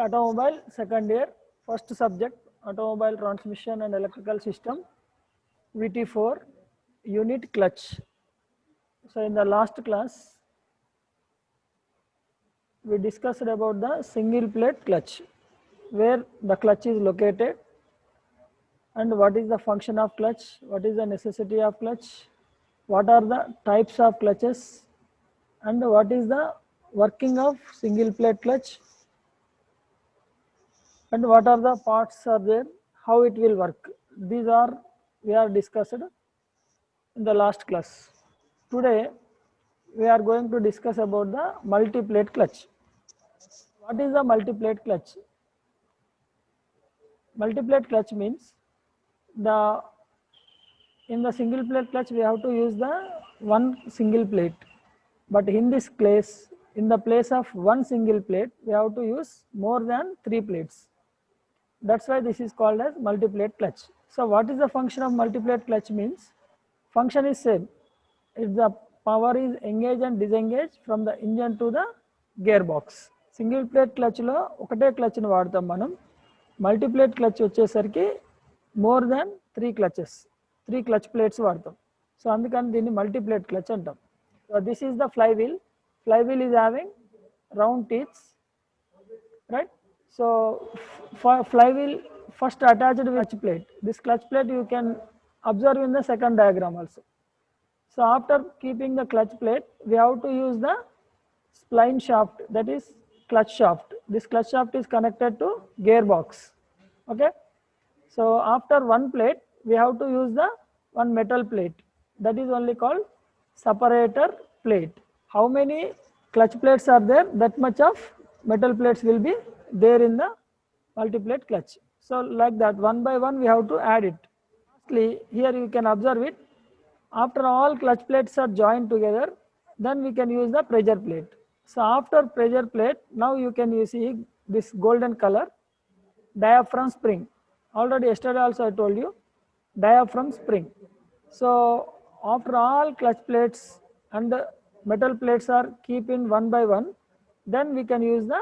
automobile, second year, first subject, automobile transmission and electrical system, VT4, unit clutch. So in the last class, we discussed about the single plate clutch, where the clutch is located and what is the function of clutch, what is the necessity of clutch, what are the types of clutches, and what is the working of single plate clutch, and what are the parts are there, how it will work. These are we are discussed in the last class. Today we are going to discuss about the multi-plate clutch. What is the multi-plate clutch? Multi-plate clutch means the in the single plate clutch we have to use the one single plate, but in this case, in the place of one single plate, we have to use more than 3 plates. That's why this is called as multi-plate clutch. So what is the function of multi-plate clutch means? Function is same. If the power is engaged and disengaged from the engine to the gearbox. Single plate క్లచ్లో ఒకటే క్లచ్ని వాడతాం మనం. Multiplate clutch వచ్చేసరికి more than 3 clutches, 3 clutch plates వాడతాం. So అందుకని దీన్ని multiplate clutch అంటాం. So this is the fly wheel. Fly wheel is having round teeth, right? So fly wheel first attached with clutch plate. This clutch plate you can observe in the second diagram also. So after keeping the clutch plate, we have to use the spline shaft, that is clutch shaft. This clutch shaft is connected to gearbox. Okay. So after one plate, we have to use the one metal plate. That is only called separator plate. How many clutch plates are there? That much of metal plates will be there in the multi-plate clutch. So like that, one by one we have to add it. Lastly, here you can observe it. After all clutch plates are joined together, then we can use the pressure plate. So after pressure plate, now you can see this golden color, diaphragm spring. Already yesterday also I told you, diaphragm spring. So after all clutch plates and metal plates are keep in one by one, then we can use the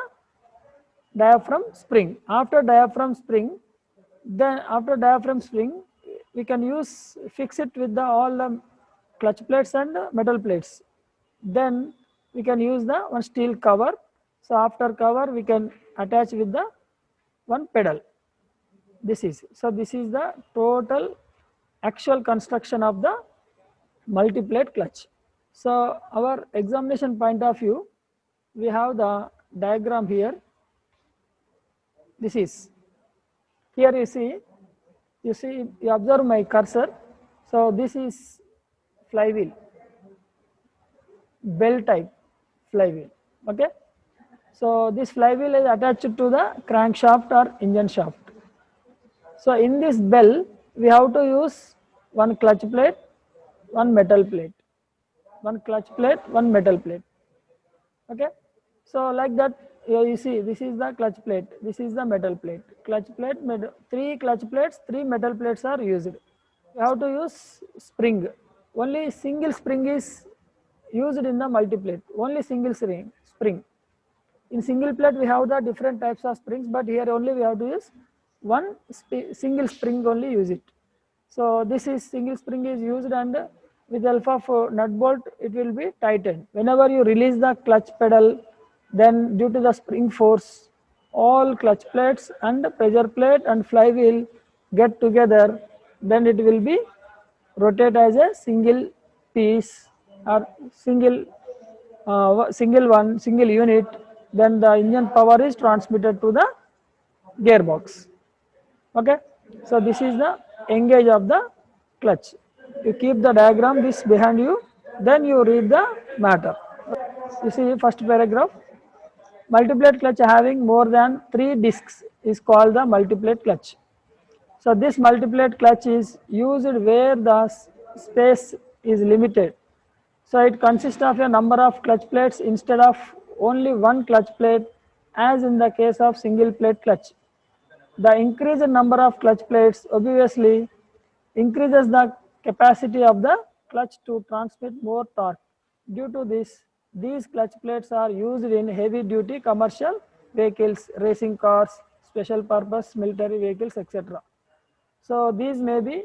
diaphragm spring. After diaphragm spring, we can fix it with all the clutch plates and metal plates. Then we can use the one steel cover. So after cover we can attach with the one pedal. This is the total actual construction of the multi-plate clutch. So our examination point of view, we have the diagram here. This is here you observe my cursor. So this is flywheel, bell type flywheel. Okay. So this flywheel is attached to the crankshaft or engine shaft. So in this bell we have to use one clutch plate, one metal plate, one clutch plate, one metal plate. Okay. So like that, you see this is the clutch plate, this is the metal plate, clutch plate, 3 clutch plates, 3 metal plates are used. You have to use spring. Only single spring is used in the multi-plate, only single spring. In single plate we have the different types of springs, but here only we have to use one single spring only, use it. So this is single spring is used, and with the help of nut bolt it will be tightened. Whenever you release the clutch pedal, then due to the spring force, all clutch plates and pressure plate and flywheel get together, then it will be rotate as a single piece or single unit. Then the engine power is transmitted to the gearbox. Okay. So this is the engage of the clutch. You keep the diagram this behind you, then you read the matter. You see first paragraph, multi-plate clutch having more than 3 discs is called the multi-plate clutch. So this multi-plate clutch is used where the space is limited. So it consists of a number of clutch plates instead of only one clutch plate, as in the case of single plate clutch. The increased number of clutch plates obviously increases the capacity of the clutch to transmit more torque. Due to this, these clutch plates are used in heavy duty commercial vehicles, racing cars, special purpose military vehicles, etc. So these may be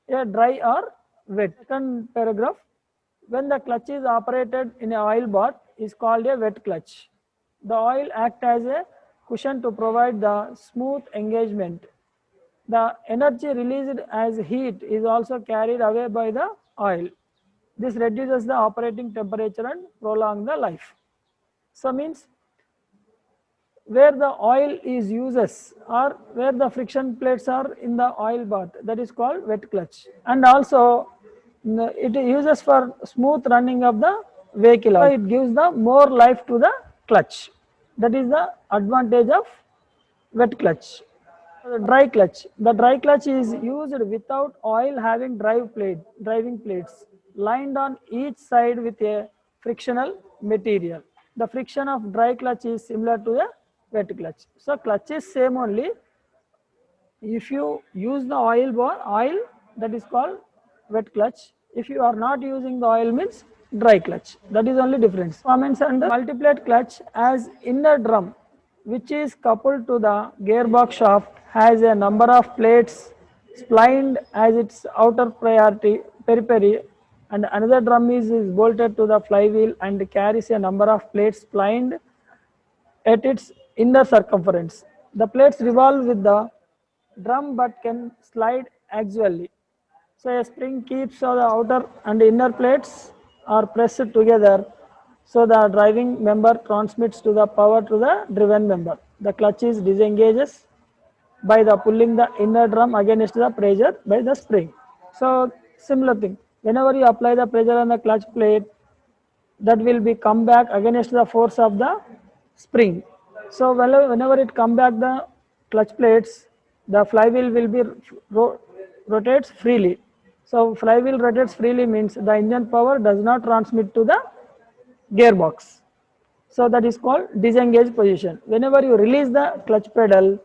a dry or wet. Second paragraph, when the clutch is operated in an oil bath is called a wet clutch. The oil acts as a cushion to provide the smooth engagement. The energy released as heat is also carried away by the oil. This reduces the operating temperature and prolong the life. So means where the oil is uses or where the friction plates are in the oil bath, that is called wet clutch. And also it uses for smooth running of the vehicle. So it gives the more life to the clutch. That is the advantage of wet clutch. Dry clutch. The dry clutch is used without oil, having driving plates lined on each side with a frictional material. The friction of dry clutch is similar to a wet clutch. So clutch is same only. If you use the oil, that is called wet clutch. If you are not using the oil means dry clutch. That is only difference. Comments under multiplate clutch as inner drum, which is coupled to the gearbox shaft, has a number of plates splined as its outer periphery, and another drum is bolted to the flywheel and carries a number of plates splined at its inner circumference. The plates revolve with the drum but can slide axially. So a spring keeps the outer and inner plates are pressed together, so the driving member transmits to the power to the driven member. The clutch is disengages by the pulling the inner drum against the pressure by the spring. So similar thing. Whenever you apply the pressure on the clutch plate, that will be come back against the force of the spring. So whenever it come back the clutch plates, the flywheel will be rotates freely. So flywheel rotates freely means the engine power does not transmit to the gearbox. So that is called disengaged position. Whenever you release the clutch pedal,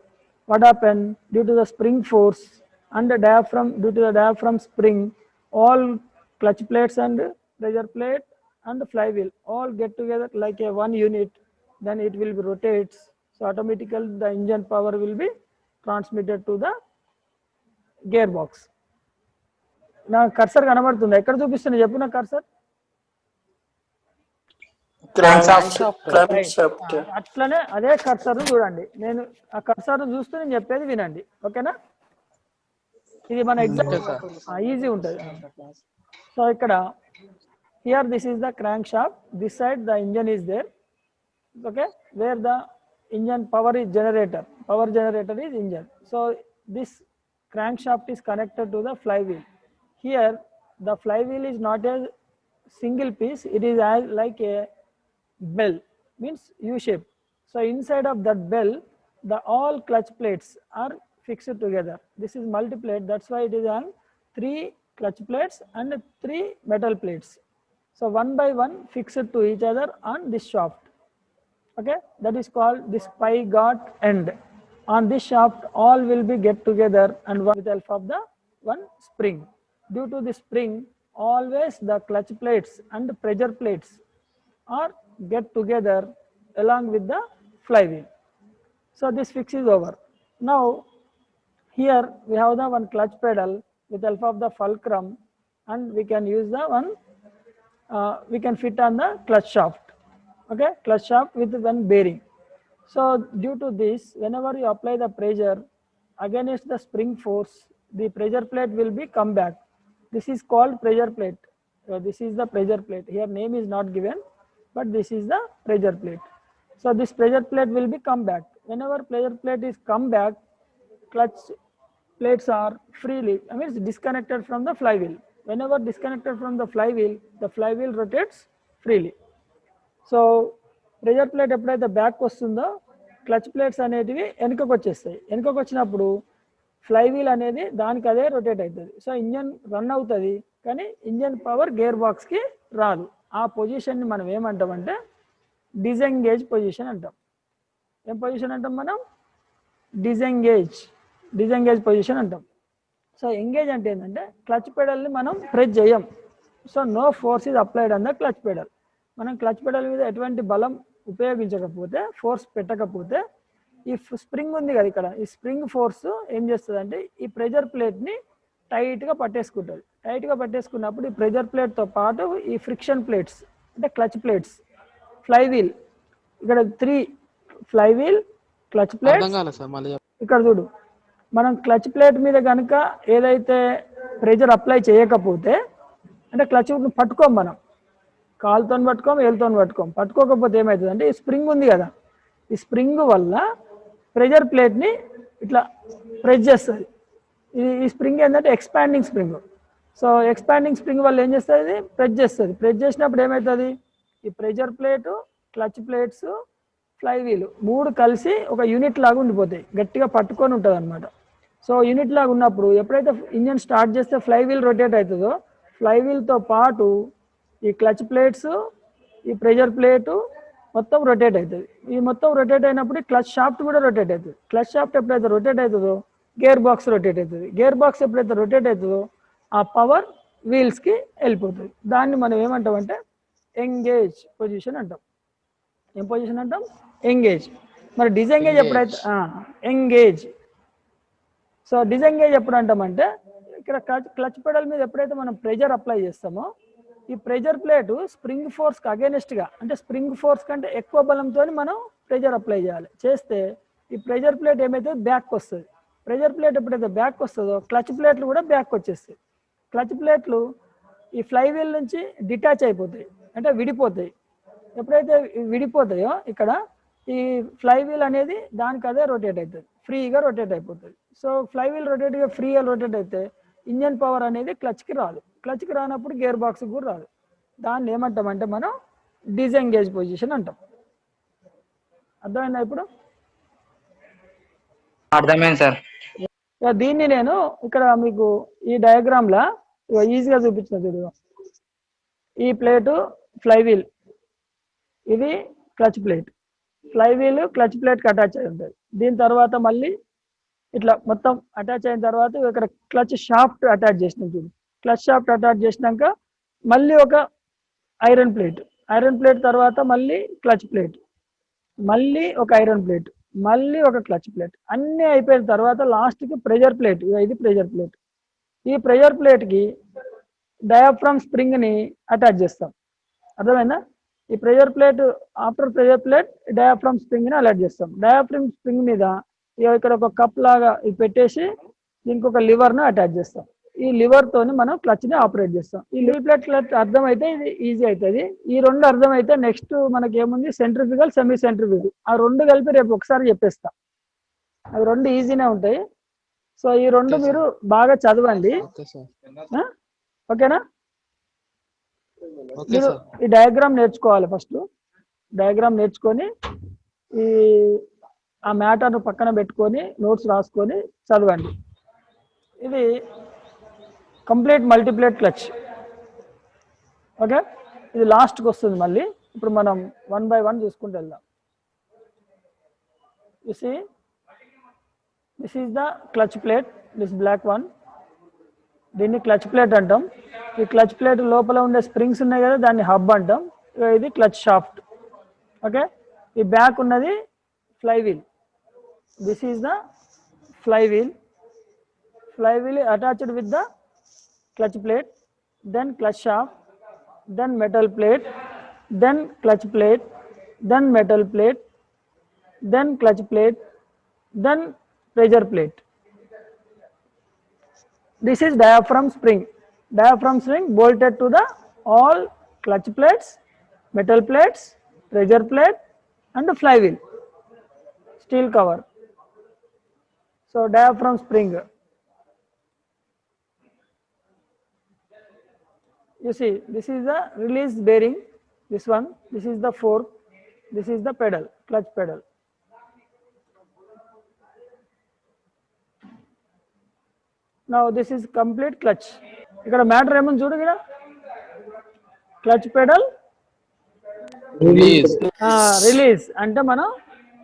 what happen due to the spring force and the diaphragm, due to the diaphragm spring, all clutch plates and pressure plate and the flywheel all get together like a one unit, then it will be rotates. So automatically the engine power will be transmitted to the gearbox. నా cursor కనబడుతుంది, ఎక్కడ చూపిస్తుంది చెప్పు నా cursor. అట్లనే అదే cursor చూడండి, నేను ఆ కర్సర్ చూస్తూ నేను చెప్పేది వినండి, ఓకేనా. ఇది మన ఎగ్జామ్ ఈజీ ఉంటుంది. సో ఇక్కడ here this is the crankshaft, this side the engine is there, okay, where the engine power is generator is engine. So this crankshaft is connected to the flywheel. Here the flywheel is not a single piece, it is as like a bell, means U shape. So inside of that bell the all clutch plates are fixed together. This is multiplate, that's why it is on 3 clutch plates and 3 metal plates. So one by one fixed to each other on this shaft, okay, that is called this Pygott end. On this shaft all will be get together and with the help of the one spring. Due to the spring always the clutch plates and pressure plates are get together along with the flywheel. So this fix is over. Now here we have the one clutch pedal with the help of the fulcrum, and we can use the one we can fit on the clutch shaft, okay, clutch shaft with one bearing. So due to this, whenever you apply the pressure against the spring force, the pressure plate will be come back. This is called pressure plate. This is the pressure plate. Here name is not given, but this is the pressure plate. So this pressure plate will be come back. Whenever pressure plate is come back, clutch plates are freely, I mean it's disconnected from the flywheel. Whenever disconnected from the flywheel rotates freely. So pressure plate ఎప్పుడైతే back వస్తుందో clutch plates అనేటివి వెనుకకు వచ్చేస్తాయి. వెనుకకు వచ్చినప్పుడు flywheel అనేది దానికి అదే రొటేట్ అవుతుంది. సో ఇంజన్ రన్ అవుతుంది, కానీ ఇంజన్ పవర్ గేర్ బాక్స్కి రాదు. ఆ పొజిషన్ని మనం ఏమంటామంటే డిజెంగేజ్ పొజిషన్ అంటాం. ఏం పొజిషన్ అంటాం మనం? డిజెంగేజ్ పొజిషన్ అంటాం. సో ఎంగేజ్ అంటే ఏంటంటే క్లచ్ పెడల్ని మనం ప్రెస్ చేయం. So no force is applied on the clutch pedal. మనం క్లచ్ పెడల్ మీద ఎటువంటి బలం ఉపయోగించకపోతే, ఫోర్స్ పెట్టకపోతే, ఈ స్ప్రింగ్ ఉంది కదా ఇక్కడ, ఈ స్ప్రింగ్ ఫోర్స్ ఏం చేస్తుంది అంటే ఈ ప్రెజర్ ప్లేట్ని టైట్గా పట్టేసుకుంటుంది. టైట్గా పట్టేసుకున్నప్పుడు ఈ ప్రెజర్ ప్లేట్తో పాటు ఈ ఫ్రిక్షన్ ప్లేట్స్ అంటే క్లచ్ ప్లేట్స్, ఫ్లై వీల్, ఇక్కడ 3 ఫ్లై వీల్, క్లచ్ ప్లేట్స్. ఇక్కడ చూడు, మనం క్లచ్ ప్లేట్ మీద కనుక ఏదైతే ప్రెజర్ అప్లై చేయకపోతే, అంటే క్లచ్ పట్టుకోం, మనం కాలుతో పట్టుకోం, ఏలుతో పట్టుకోకపోతే ఏమవుతుంది అంటే ఈ స్ప్రింగ్ ఉంది కదా, ఈ స్ప్రింగ్ వల్ల ప్రెజర్ ప్లేట్ని ఇట్లా ప్రెస్ చేస్తుంది. ఈ స్ప్రింగ్ ఏంటంటే expanding spring. So expanding spring వల్ల ఏం చేస్తుంది, ప్రెస్ చేస్తుంది. ప్రెస్ చేసినప్పుడు ఏమవుతుంది, ఈ pressure plate, clutch plates, fly wheel 3 కలిసి ఒక యూనిట్ లాగా ఉండిపోతాయి, గట్టిగా పట్టుకొని ఉంటుంది అనమాట. సో యూనిట్ లాగా ఉన్నప్పుడు ఎప్పుడైతే ఇంజన్ స్టార్ట్ చేస్తే ఫ్లై వీల్ రొటేట్ అవుతుందో, ఫ్లై వీల్తో పాటు ఈ క్లచ్ ప్లేట్స్, ఈ ప్రెజర్ ప్లేటు మొత్తం రొటేట్ అవుతుంది. ఈ మొత్తం రొటేట్ అయినప్పుడు క్లచ్ షాఫ్ట్ కూడా రొటేట్ అవుతుంది. క్లచ్ షాఫ్ట్ ఎప్పుడైతే రొటేట్ అవుతుందో గేర్ బాక్స్ రొటేట్ అవుతుంది. గేర్ బాక్స్ ఎప్పుడైతే రొటేట్ అవుతుందో ఆ పవర్ వీల్స్కి వెళ్ళిపోతుంది. దాన్ని మనం ఏమంటామంటే ఎంగేజ్ పొజిషన్ అంటాం. ఏం పొజిషన్ అంటాం, ఎంగేజ్. మరి డిసెంగేజ్ ఎప్పుడైతే, ఎంగేజ్. సో డిసెంగేజ్ ఎప్పుడు అంటామంటే ఇక్కడ క్లచ్ పెడల్ మీద ఎప్పుడైతే మనం ప్రెజర్ అప్లై చేస్తామో ఈ ప్రెజర్ ప్లేటు స్ప్రింగ్ ఫోర్స్కి అగేనెస్ట్గా, అంటే స్ప్రింగ్ ఫోర్స్ కంటే ఎక్కువ బలంతో మనం ప్రెజర్ అప్లై చేయాలి. చేస్తే ఈ ప్రెజర్ ప్లేట్ ఏమైతే బ్యాక్ వస్తుంది. ప్రెజర్ ప్లేట్ ఎప్పుడైతే బ్యాక్ వస్తుందో క్లచ్ ప్లేట్లు కూడా బ్యాక్ వచ్చేస్తాయి. క్లచ్ ప్లేట్లు ఈ ఫ్లై వీల్ నుంచి డిటాచ్ అయిపోతాయి, అంటే విడిపోతాయి. ఎప్పుడైతే విడిపోతాయో ఇక్కడ ఈ ఫ్లై వీల్ అనేది దానికి అదే రొటేట్ అవుతుంది, ఫ్రీగా రొటేట్ అయిపోతుంది. సో ఫ్లై వీల్ రొటేట్గా ఫ్రీగా రొటేట్ అయితే ఇంజన్ పవర్ అనేది క్లచ్కి రాదు. క్లచ్కి రానప్పుడు గేర్ బాక్స్కి కూడా రాదు. దాన్ని ఏమంటామంటే మనం డిసెంగేజ్ పొజిషన్ అంటాం. అర్థమైందా ఇప్పుడు? అర్థమైంది సార్. దీన్ని నేను ఇక్కడ మీకు ఈ డయాగ్రామ్లా ఈజీగా చూపించిన చూడు. ఈ ప్లేటు ఫ్లై వీల్, ఇది clutch plate. Fly wheel clutch ప్లేట్కి అటాచ్ అయి ఉంటుంది. దీని తర్వాత మళ్ళీ ఇట్లా మొత్తం అటాచ్ అయిన తర్వాత ఇక్కడ క్లచ్ షాఫ్ట్ అటాచ్ చేసినాం చూడు. క్లచ్ షాఫ్ట్ అటాచ్ చేసినాక మళ్ళీ ఒక ఐరన్ ప్లేట్, ఐరన్ ప్లేట్ తర్వాత మళ్ళీ క్లచ్ ప్లేట్, మళ్ళీ ఒక ఐరన్ ప్లేట్, మళ్ళీ ఒక క్లచ్ ప్లేట్. అన్నీ అయిపోయిన తర్వాత లాస్ట్కి ప్రెజర్ ప్లేట్. ఇది ప్రెజర్ ప్లేట్. ఈ ప్రెజర్ ప్లేట్కి డయాఫ్రమ్ స్ప్రింగ్ని అటాచ్ చేస్తాం. అర్థమైందా? ఈ pressure plate, after pressure plate diaphragm స్ప్రింగ్ని అటాచ్ చేస్తాం. డయాఫ్రమ్ స్ప్రింగ్ మీద ఇక్కడ ఒక కప్ లాగా ఇది పెట్టేసి దీనికి ఒక లివర్ను అటాచ్ చేస్తాం. ఈ లివర్తోని మనం క్లచ్ని ఆపరేట్ చేస్తాం. ఈ లివర్ ప్లేట్ క్లచ్ అర్థమైతే ఇది ఈజీ అవుతుంది. ఈ 2 అర్థమైతే నెక్స్ట్ మనకి ఏముంది, సెంట్రిఫ్యూగల్, సెమీ సెంట్రిఫ్యూగల్. ఆ 2 కలిపి రేపు ఒకసారి చెప్పేస్తా. అవి 2 ఈజీనే ఉంటాయి. సో ఈ 2 మీరు బాగా చదవండి, ఓకేనా? మీరు ఈ డయాగ్రామ్ నేర్చుకోవాలి. ఫస్ట్ డయాగ్రామ్ నేర్చుకొని ఈ ఆ మ్యాటర్ను పక్కన పెట్టుకొని నోట్స్ రాసుకొని చదవండి. ఇది కంప్లీట్ మల్టీప్లేట్ క్లచ్. ఓకే, ఇది లాస్ట్కి వస్తుంది. మళ్ళీ ఇప్పుడు మనం 1 by 1 చూసుకుంటూ వెళ్దాం. You see, this is the clutch plate, this black one. దీన్ని క్లచ్ ప్లేట్ అంటాం. ఈ క్లచ్ ప్లేట్ లోపల ఉండే స్ప్రింగ్స్ ఉన్నాయి కదా, దాన్ని హబ్ అంటాం. ఇది క్లచ్ షాఫ్ట్. ఓకే, ఈ బ్యాక్ ఉన్నది fly wheel. This is the fly wheel. Fly wheel attached with the clutch plate, then clutch shaft, then metal plate, then clutch plate, then metal plate, then clutch plate, then pressure plate. This is diaphragm spring. Diaphragm spring bolted to the all clutch plates, metal plates, pressure plate and the flywheel, steel cover. So diaphragm spring. You see, this is the release bearing, this one, this is the fork, this is the pedal, clutch pedal. Now this is complete clutch. ikkada matter em chudu ikkada clutch pedal release ante మనం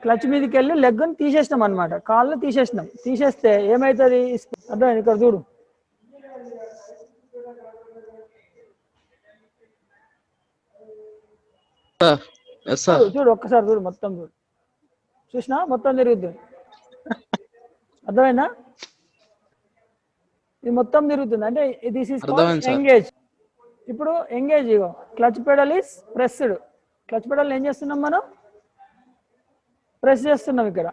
clutch మీదకి వెళ్ళి leg ని తీసేసినాం అన్నమాట, కాళ్ళు తీసేసినాం. తీసేస్తే ఏమైతుంది, అర్థం? ఇక్కడ చూడు, ఎస్ సార్. చూడు ఒక్కసారి చూడు, మొత్తం చూడు. చూసినా మొత్తం తిరుగుతుంది, అర్థమైందా? ఇది మొత్తం తిరుగుతుంది అంటే దిస్ ఈస్ అర్థమైంది సార్. ఎంగేజ్. ఇప్పుడు ఎంగేజ్ ఇగో clutch pedal is pressed. Clutch pedal ఏం చేస్తున్నాం మనం? ప్రెస్ చేస్తున్నాం ఇక్కడ.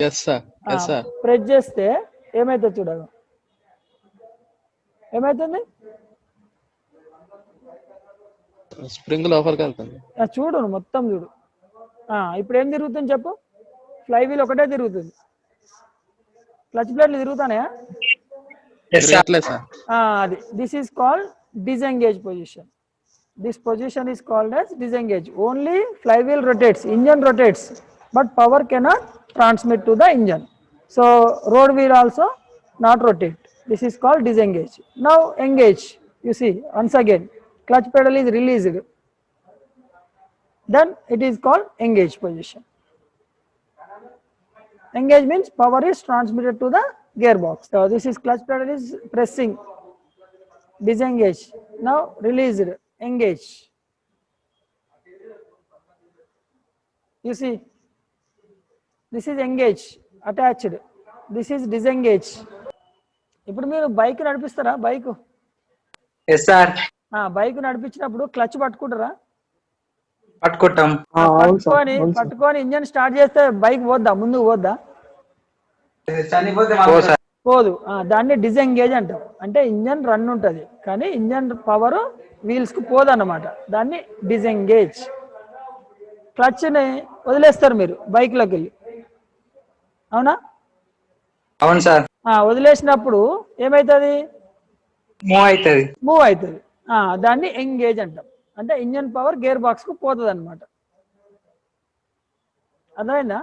Yes sir. Yes sir. Press చేస్తే ఏమైతుంది చూడదు, ఏమైతుంది? స్ప్రింగ్ లోపలికి వెళ్తుంది. చూడు మొత్తం చూడు. ఇప్పుడు ఏం తిరుగుతుంది చెప్పు? ఫ్లై వీల్ ఒకటే తిరుగుతుంది, క్లచ్ ప్లేట్లు తిరుగుతానే. తిరగట్లేదు సార్. అది this is called disengage position. This position is called as disengage. Only flywheel rotates, engine rotates, but power cannot transmit to the engine. So road wheel also not rotate. This is called disengage. Now engage. You see once again, clutch pedal is released. Then it is called engage position. Engage means power is transmitted to the gearbox. So this is clutch pedal is pressing. Disengage. Now released. Engage. You see, this is engage, attached. This is disengage. ఇప్పుడు మీరు bike నడిపిస్తారా? Bike bike నడిపించినప్పుడు clutch పట్టుకుంటారా? పట్టుకుంటాం. పట్టుకొని engine start చేస్తే bike పోద్దా? ముందుకు పోద్దా? పోదు. దాన్ని డిసెంగేజ్ అంటాం. అంటే ఇంజన్ రన్ ఉంటుంది కానీ ఇంజన్ పవర్ వీల్స్ కు పోదన్నమాట. దాన్ని డిసెంగేజ్. క్లచ్ ని వదిలేస్తారు మీరు బైక్ లోకి వెళ్ళి, అవునా? అవును సార్. వదిలేసినప్పుడు ఏమైతుంది? మూవ్ అవుతుంది. దాన్ని ఎంగేజ్ అంటాం. అంటే ఇంజన్ పవర్ గేర్ బాక్స్ కు పోతుంది అనమాట. అర్థమైందా?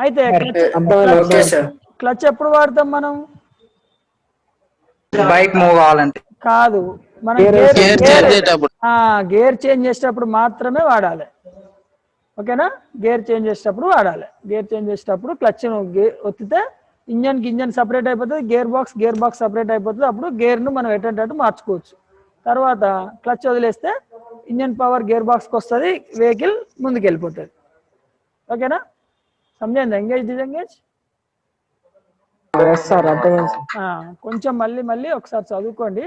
అయితే క్లచ్ ఎప్పుడు వాడతాం మనం? బైక్ మూవ్ కావాలంటే కాదు, మనం గేర్ చేంజ్ చేసేటప్పుడు మాత్రమే వాడాలి. ఓకేనా? గేర్ చేంజ్ చేసేటప్పుడు వాడాలి. గేర్ చేంజ్ చేసేటప్పుడు క్లచ్ ఒత్తితే ఇంజన్ సపరేట్ అయిపోతుంది, గేర్ బాక్స్ సపరేట్ అయిపోతుంది. అప్పుడు గేర్ను మనం ఎట్టేటట్టు మార్చుకోవచ్చు. తర్వాత క్లచ్ వదిలేస్తే ఇంజన్ పవర్ గేర్ బాక్స్కి వస్తుంది, వెహికల్ ముందుకు వెళ్ళిపోతుంది. ఓకేనా? సమజైందా ఎంగేజ్ డిసెంగేజ్? కొంచెం మళ్ళీ ఒకసారి చదువుకోండి.